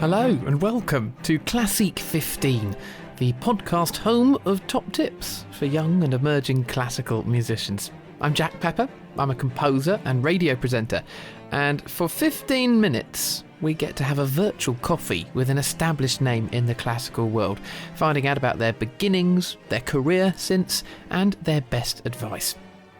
Hello and welcome to Classeek 15, the podcast home of top tips for young and emerging classical musicians. I'm Jack Pepper, I'm a composer and radio presenter, and for 15 minutes we get to have a virtual coffee with an established name in the classical world, finding out about their beginnings, their career since, and their best advice.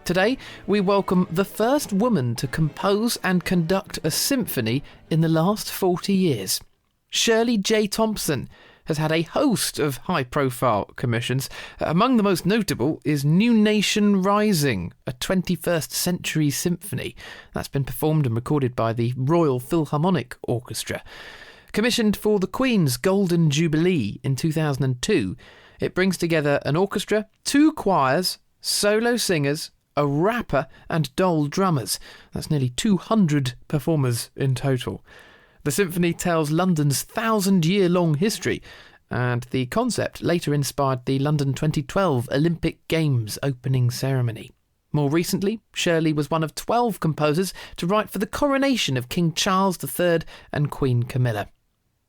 Today, we welcome the first woman to compose and conduct a symphony in the last 40 years. Shirley J. Thompson has had a host of high-profile commissions. Among the most notable is New Nation Rising, a 21st century symphony that's been performed and recorded by the Royal Philharmonic Orchestra. Commissioned for the Queen's Golden Jubilee in 2002, it brings together an orchestra, two choirs, solo singers, a rapper and dole drummers. That's nearly 200 performers in total. The symphony tells London's 1,000-year-long history, and the concept later inspired the London 2012 Olympic Games opening ceremony. More recently, Shirley was one of 12 composers to write for the coronation of King Charles III and Queen Camilla.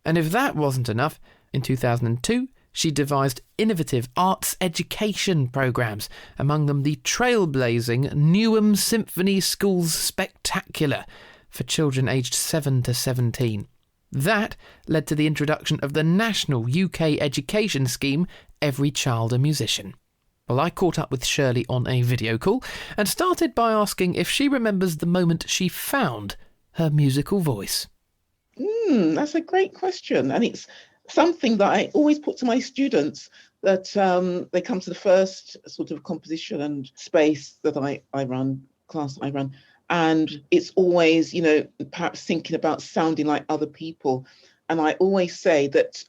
And if that wasn't enough, in 2002, she devised innovative arts education programmes, among them the trailblazing Newham Symphony Schools Spectacular, for children aged 7 to 17. That led to the introduction of the national UK education scheme, Every Child a Musician. Well, I caught up with Shirley on a video call and started by asking if she remembers the moment she found her musical voice. That's a great question. And it's something that I always put to my students, that they come to the first sort of composition and space that I run, class I run. And it's always, perhaps thinking about sounding like other people. And I always say that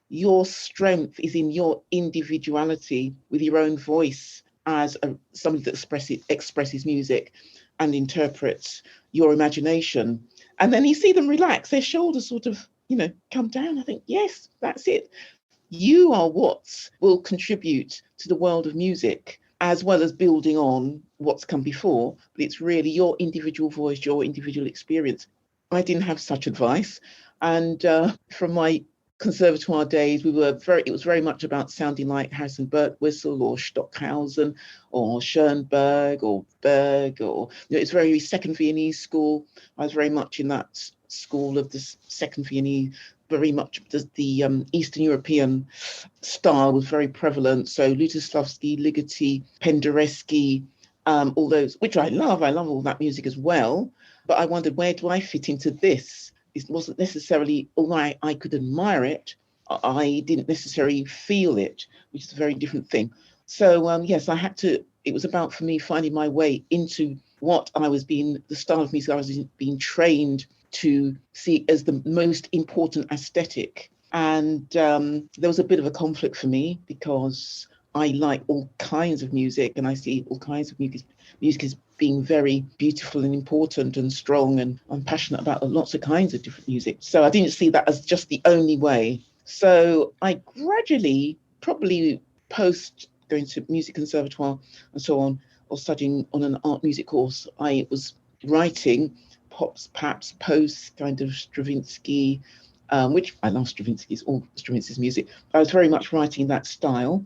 your strength is in your individuality with your own voice as somebody that expresses music and interprets your imagination. And then you see them relax, their shoulders sort of, come down. I think, yes, that's it. You are what will contribute to the world of music, as well as building on what's come before, but it's really your individual voice, your individual experience. I didn't have such advice, and from my conservatoire days, it was very much about sounding like Harrison Birtwistle or Stockhausen or Schoenberg or Berg, or it's very second Viennese school. I was very much in that school of the second Viennese. Very much the Eastern European style was very prevalent. So Lutosławski, Ligeti, Penderecki, all those, which I love. I love all that music as well. But I wondered, where do I fit into this? It wasn't necessarily, although I could admire it, I didn't necessarily feel it, which is a very different thing. So yes, it was about, for me, finding my way into what the style of music I was being trained to see as the most important aesthetic. And there was a bit of a conflict for me, because I like all kinds of music, and I see all kinds of music as being very beautiful and important and strong, and I'm passionate about lots of kinds of different music. So I didn't see that as just the only way. So I gradually, probably post going to music conservatoire and so on, or studying on an art music course, I was writing perhaps post kind of Stravinsky, which I love all Stravinsky's music. I was very much writing that style.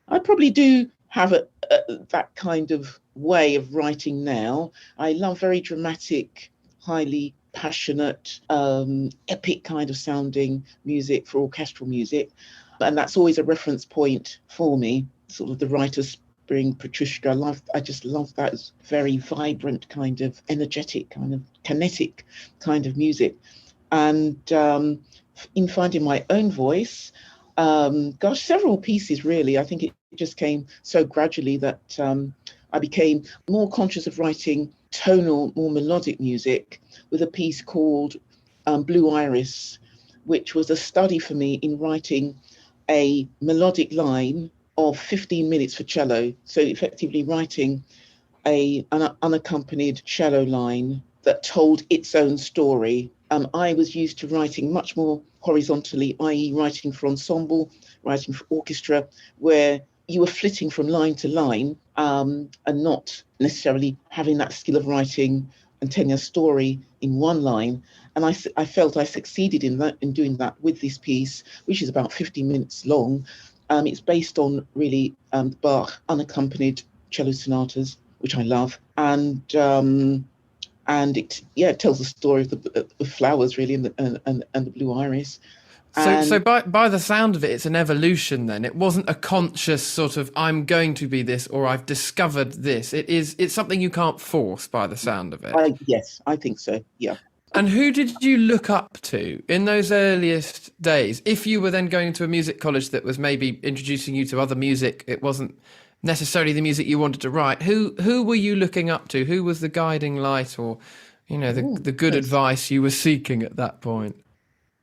I probably do have that kind of way of writing now. I love very dramatic, highly passionate, epic kind of sounding music for orchestral music. And that's always a reference point for me, sort of the writer's Spring, Petrushka. I just love that. It's very vibrant, kind of energetic, kind of kinetic kind of music. And in finding my own voice, several pieces really. I think it just came so gradually that I became more conscious of writing tonal, more melodic music, with a piece called Blue Iris, which was a study for me in writing a melodic line of 15 minutes for cello. So effectively writing an unaccompanied cello line that told its own story. I was used to writing much more horizontally, i.e. writing for ensemble, writing for orchestra, where you were flitting from line to line, and not necessarily having that skill of writing and telling a story in one line. And I felt I succeeded in doing that with this piece, which is about 15 minutes long. It's based on really Bach unaccompanied cello sonatas, which I love, and it tells the story of the flowers really, and the blue iris. So by the sound of it, it's an evolution then. It wasn't a conscious sort of, I'm going to be this, or I've discovered this. It's something you can't force by the sound of it. Yes, I think so, yeah. And who did you look up to in those earliest days? If you were then going to a music college that was maybe introducing you to other music, it wasn't necessarily the music you wanted to write. Who were you looking up to? Who was the guiding light, or, the good advice you were seeking at that point?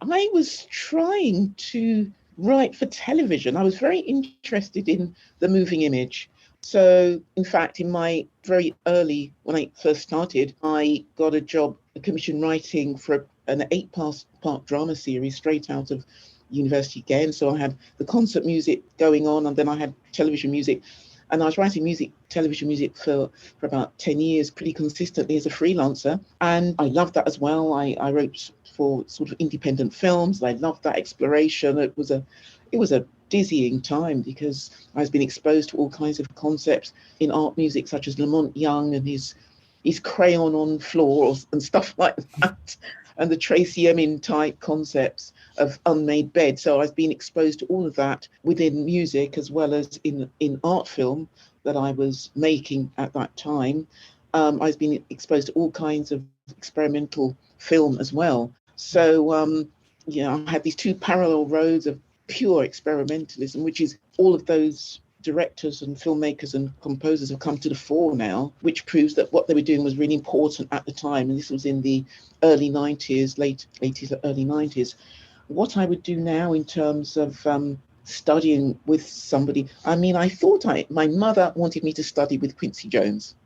I was trying to write for television. I was very interested in the moving image. So, in fact, in my very early, when I first started, I got a job, a commission writing for an 8-part drama series straight out of university again. So I had the concert music going on, and then I had television music. And I was writing television music for about 10 years, pretty consistently as a freelancer. And I loved that as well. I wrote for sort of independent films. I loved that exploration. It was a dizzying time because I was being exposed to all kinds of concepts in art music, such as Lamont Young and his crayon on floor and stuff like that, and the Tracy Emin type concepts of unmade bed. So I've been exposed to all of that within music as well as in art film that I was making at that time. I've been exposed to all kinds of experimental film as well. So, I had these two parallel roads of pure experimentalism, which is all of those directors and filmmakers and composers have come to the fore now, which proves that what they were doing was really important at the time. And this was in the early 90s, late 80s, early 90s. What I would do now in terms of studying with somebody, I thought my mother wanted me to study with Quincy Jones.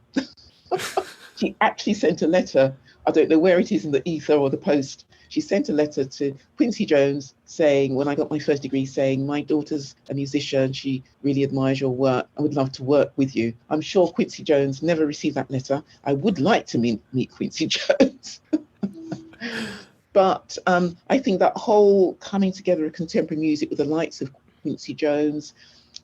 She actually sent a letter. I don't know where it is in the ether or the post. She sent a letter to Quincy Jones saying, when I got my first degree, saying, my daughter's a musician. She really admires your work. I would love to work with you. I'm sure Quincy Jones never received that letter. I would like to meet Quincy Jones. But I think that whole coming together of contemporary music with the likes of Quincy Jones,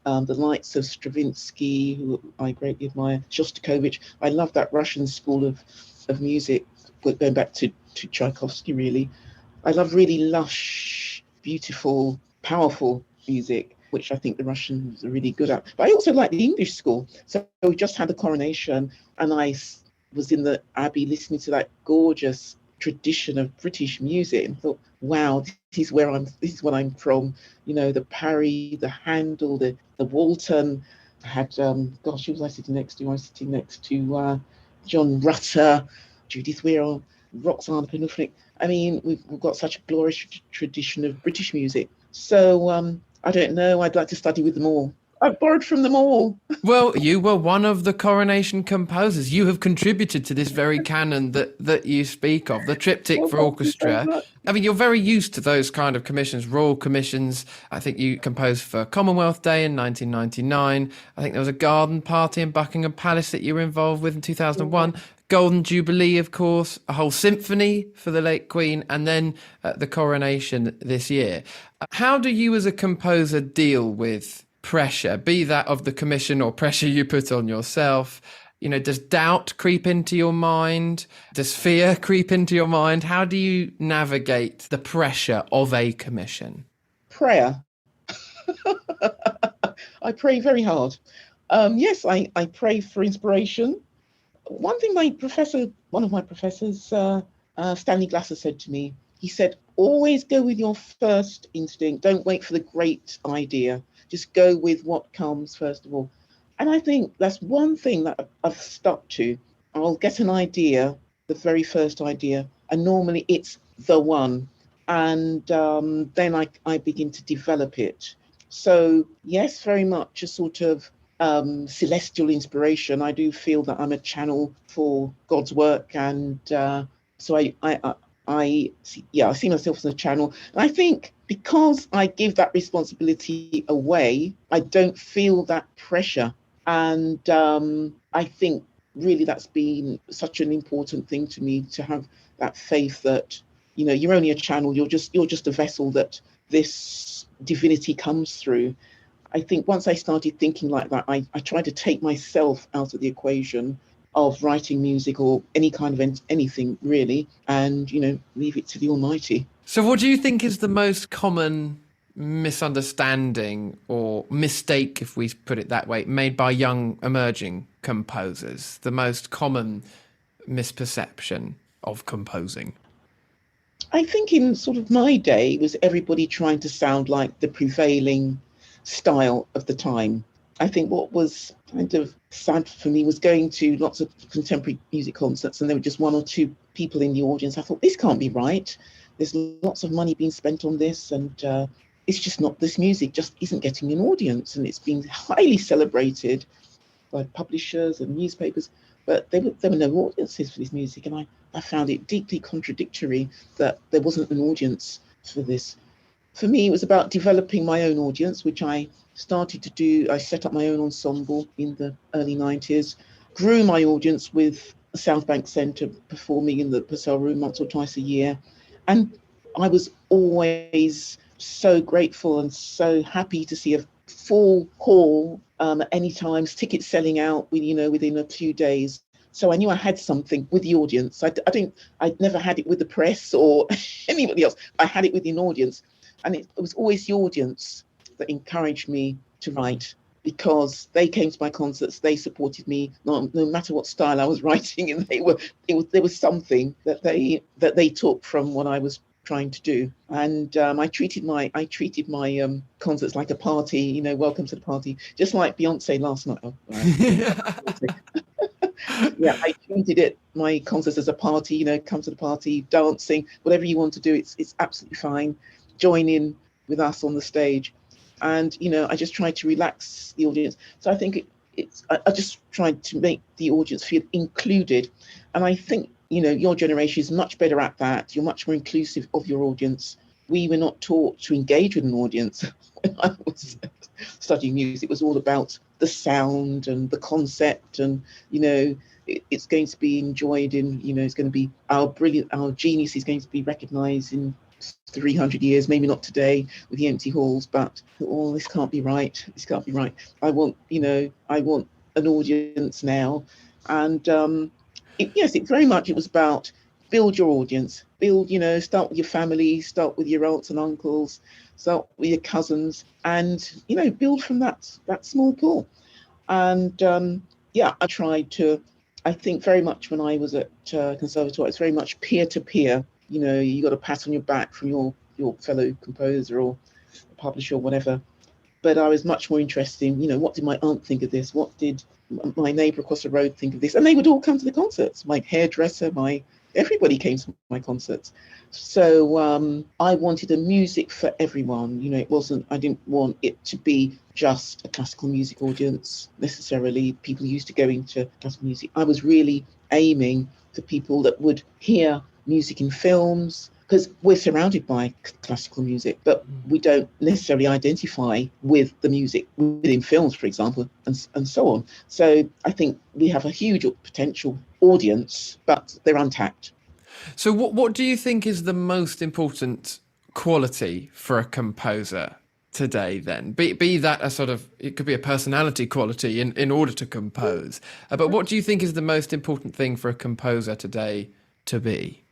the likes of Stravinsky, who I greatly admire, Shostakovich. I love that Russian school of music, going back to Tchaikovsky, really. I love really lush, beautiful, powerful music, which I think the Russians are really good at. But I also like the English school. So we just had the coronation, and I was in the Abbey listening to that gorgeous tradition of British music, and thought, wow, this is what I'm from. The Parry, the Handel, the Walton. I had who was I sitting next to? I was sitting next to John Rutter, Judith Weir, Roxana Penufnik. We've got such a glorious tradition of British music. So I don't know, I'd like to study with them all. I've borrowed from them all. Well, you were one of the coronation composers. You have contributed to this very canon that you speak of, the triptych for orchestra. You're very used to those kind of commissions, royal commissions. I think you composed for Commonwealth Day in 1999. I think there was a garden party in Buckingham Palace that you were involved with in 2001. Golden Jubilee, of course, a whole symphony for the late Queen, and then the coronation this year. How do you as a composer deal with pressure, be that of the commission or pressure you put on yourself? Does doubt creep into your mind? Does fear creep into your mind? How do you navigate the pressure of a commission? Prayer. I pray very hard. Yes, I pray for inspiration. One thing one of my professors, Stanley Glasser, said to me, he said, always go with your first instinct. Don't wait for the great idea. Just go with what comes first of all. And I think that's one thing that I've stuck to. I'll get an idea, the very first idea, and normally it's the one. And then I begin to develop it. So yes, very much a sort of celestial inspiration. I do feel that I'm a channel for God's work, and so I see myself as a channel. And I think because I give that responsibility away, I don't feel that pressure. And I think really that's been such an important thing to me, to have that faith that you're only a channel. You're just a vessel that this divinity comes through. I think once I started thinking like that, I tried to take myself out of the equation of writing music or any kind of anything really, and leave it to the Almighty. So what do you think is the most common misunderstanding or mistake, if we put it that way, made by young emerging composers? The most common misperception of composing? I think in sort of my day, it was everybody trying to sound like the prevailing style of the time. I think what was kind of sad for me was going to lots of contemporary music concerts and there were just one or two people in the audience. I thought, this can't be right. There's lots of money being spent on this, and it's just not, this music just isn't getting an audience, and it's being highly celebrated by publishers and newspapers, but there were no audiences for this music, and I found it deeply contradictory that there wasn't an audience for this. For me, it was about developing my own audience, which I started to do. I set up my own ensemble in the early 90s, grew my audience with the South Bank Centre performing in the Purcell Room once or twice a year. And I was always so grateful and so happy to see a full hall at any times, tickets selling out, within a few days. So I knew I had something with the audience. I'd never had it with the press or anybody else. I had it with the audience. And it was always the audience that encouraged me to write, because they came to my concerts, they supported me, no matter what style I was writing, and there was something that they took from what I was trying to do. And I treated my concerts like a party, welcome to the party, just like Beyonce last night. Yeah, I treated my concerts as a party, come to the party, dancing, whatever you want to do, it's absolutely fine. Join in with us on the stage. And, I just tried to relax the audience. So I think I just tried to make the audience feel included. And I think, your generation is much better at that. You're much more inclusive of your audience. We were not taught to engage with an audience when I was studying music. It was all about the sound and the concept, and, it's going to be enjoyed in, it's going to be our genius is going to be recognized in 300 years, maybe not today with the empty halls, but this can't be right. This can't be right. I want an audience now. And it very much, it was about build your audience, start with your family, start with your aunts and uncles, start with your cousins, and, build from that small pool. And I tried to, I think very much when I was at Conservatoire, it's very much peer-to-peer. You got a pat on your back from your fellow composer or publisher or whatever. But I was much more interested in, what did my aunt think of this? What did my neighbour across the road think of this? And they would all come to the concerts. My hairdresser, everybody came to my concerts. So I wanted a music for everyone. I didn't want it to be just a classical music audience necessarily. People used to go into classical music. I was really aiming for people that would hear music in films, because we're surrounded by classical music, but we don't necessarily identify with the music within films, for example, and so on. So I think we have a huge potential audience, but they're untapped. So what do you think is the most important quality for a composer today then? Be that a sort of, it could be a personality quality in order to compose. But what do you think is the most important thing for a composer today to be?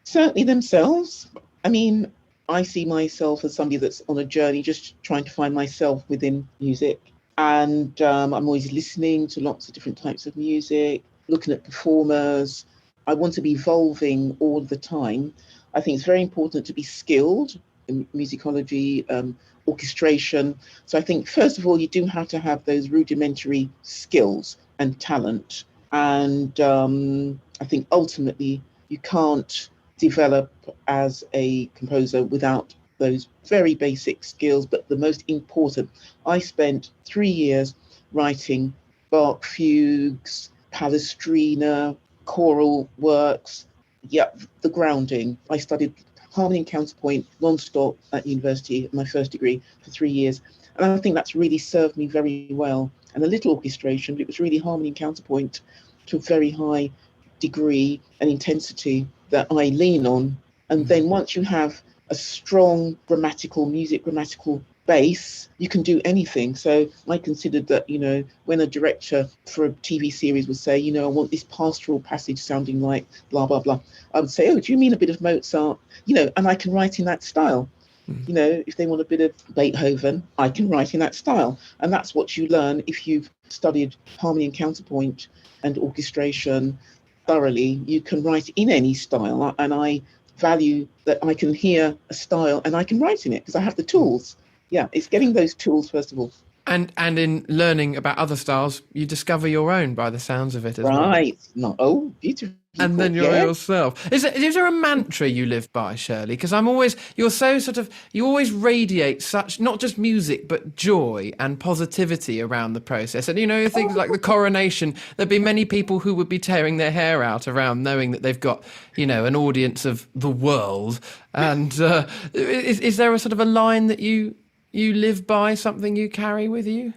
Certainly themselves. I mean, I see myself as somebody that's on a journey, just trying to find myself within music. And I'm always listening to lots of different types of music, looking at performers. I want to be evolving all the time. I think it's very important to be skilled in musicology, orchestration. So I think, first of all, you do have to have those rudimentary skills and talent. And I think ultimately you can't develop as a composer without those very basic skills. But the most important, I spent 3 years writing Bach fugues, Palestrina, choral works. The grounding. I studied harmony and counterpoint non-stop at university, my first degree, for 3 years. And I think that's really served me very well. And a little orchestration, but it was really harmony and counterpoint to a very high degree and intensity that I lean on And then once you have a strong grammatical base, you can do anything. So I considered that, when a director for a TV series would say, I want this pastoral passage sounding like blah, blah, blah, I would say, oh, do you mean a bit of Mozart? And I can write in that style. If they want a bit of Beethoven, I can write in that style. And that's what you learn if you've studied harmony and counterpoint and orchestration thoroughly. You can write in any style. And I value that I can hear a style and I can write in it because I have the tools. Yeah, it's getting those tools, first of all. And in learning about other styles, you discover your own by the sounds of it as well. Right. Oh, beautiful. And then you're yourself. Is there a mantra you live by, Shirley? Because you're so you always radiate such, not just music, but joy and positivity around the process. And, things like the coronation, there'd be many people who would be tearing their hair out around knowing that they've got, an audience of the world. And is there a sort of a line that you live by, something you carry with you?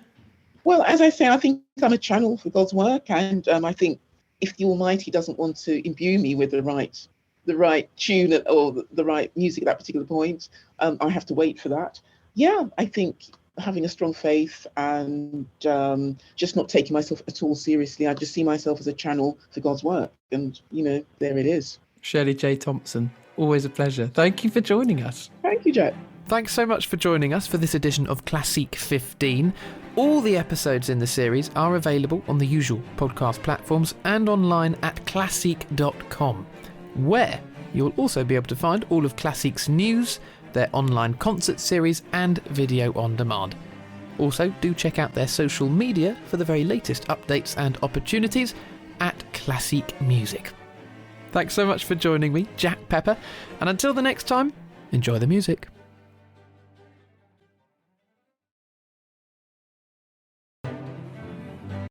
Well, as I say, I think I'm a channel for God's work. And I think if the Almighty doesn't want to imbue me with the right tune or the right music at that particular point, I have to wait for that. Yeah, I think having a strong faith and just not taking myself at all seriously. I just see myself as a channel for God's work. And, there it is. Shirley J. Thompson, always a pleasure. Thank you for joining us. Thank you, Jack. Thanks so much for joining us for this edition of Classeek 15. All the episodes in the series are available on the usual podcast platforms and online at classeek.com, where you'll also be able to find all of Classeek's news, their online concert series and video on demand. Also, do check out their social media for the very latest updates and opportunities at Classeek Music. Thanks so much for joining me, Jack Pepper, and until the next time, enjoy the music.